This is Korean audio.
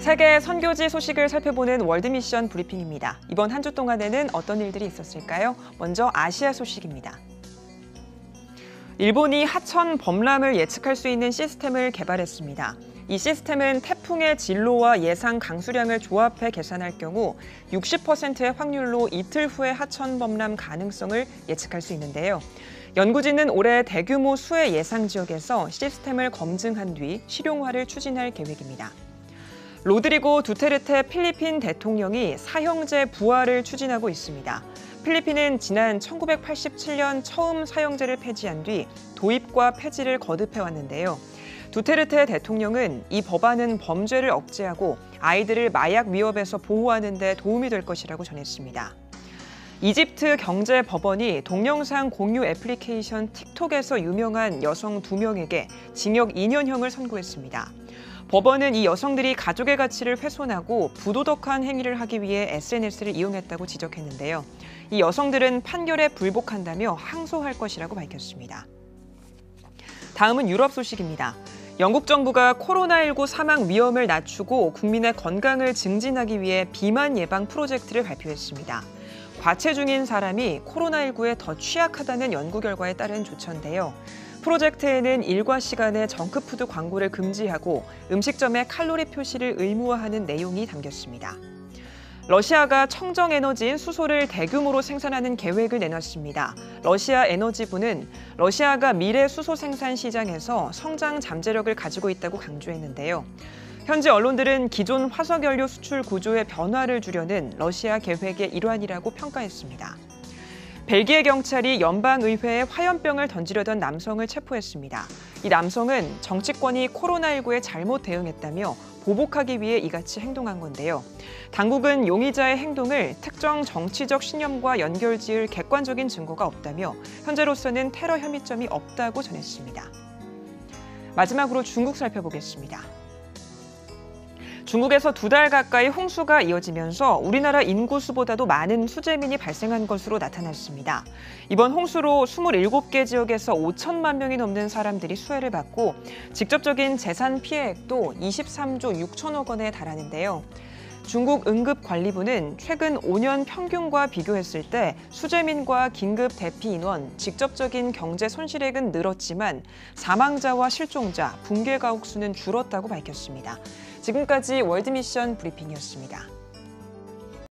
세계 선교지 소식을 살펴보는 월드미션 브리핑입니다. 이번 한 주 동안에는 어떤 일들이 있었을까요? 먼저 아시아 소식입니다. 일본이 하천 범람을 예측할 수 있는 시스템을 개발했습니다. 이 시스템은 태풍의 진로와 예상 강수량을 조합해 계산할 경우 60%의 확률로 이틀 후에 하천 범람 가능성을 예측할 수 있는데요. 연구진은 올해 대규모 수해 예상 지역에서 시스템을 검증한 뒤 실용화를 추진할 계획입니다. 로드리고 두테르테 필리핀 대통령이 사형제 부활을 추진하고 있습니다. 필리핀은 지난 1987년 처음 사형제를 폐지한 뒤 도입과 폐지를 거듭해왔는데요. 두테르테 대통령은 이 법안은 범죄를 억제하고 아이들을 마약 위협에서 보호하는 데 도움이 될 것이라고 전했습니다. 이집트 경제법원이 동영상 공유 애플리케이션 틱톡에서 유명한 여성 2명에게 징역 2년형을 선고했습니다. 법원은 이 여성들이 가족의 가치를 훼손하고 부도덕한 행위를 하기 위해 SNS를 이용했다고 지적했는데요. 이 여성들은 판결에 불복한다며 항소할 것이라고 밝혔습니다. 다음은 유럽 소식입니다. 영국 정부가 코로나19 사망 위험을 낮추고 국민의 건강을 증진하기 위해 비만 예방 프로젝트를 발표했습니다. 과체중인 사람이 코로나19에 더 취약하다는 연구 결과에 따른 조처인데요. 프로젝트에는 일과 시간에 정크푸드 광고를 금지하고 음식점에 칼로리 표시를 의무화하는 내용이 담겼습니다. 러시아가 청정에너지인 수소를 대규모로 생산하는 계획을 내놨습니다. 러시아 에너지부는 러시아가 미래 수소 생산 시장에서 성장 잠재력을 가지고 있다고 강조했는데요. 현지 언론들은 기존 화석연료 수출 구조의 변화를 주려는 러시아 계획의 일환이라고 평가했습니다. 벨기에 경찰이 연방의회에 화염병을 던지려던 남성을 체포했습니다. 이 남성은 정치권이 코로나19에 잘못 대응했다며 보복하기 위해 이같이 행동한 건데요. 당국은 용의자의 행동을 특정 정치적 신념과 연결지을 객관적인 증거가 없다며 현재로서는 테러 혐의점이 없다고 전했습니다. 마지막으로 중국 살펴보겠습니다. 중국에서 2달 가까이 홍수가 이어지면서 우리나라 인구수보다도 많은 수재민이 발생한 것으로 나타났습니다. 이번 홍수로 27개 지역에서 5천만 명이 넘는 사람들이 수해를 받고 직접적인 재산 피해액도 23조 6천억 원에 달하는데요. 중국 응급관리부는 최근 5년 평균과 비교했을 때 수재민과 긴급 대피 인원, 직접적인 경제 손실액은 늘었지만 사망자와 실종자, 붕괴 가옥 수는 줄었다고 밝혔습니다. 지금까지 월드미션 브리핑이었습니다.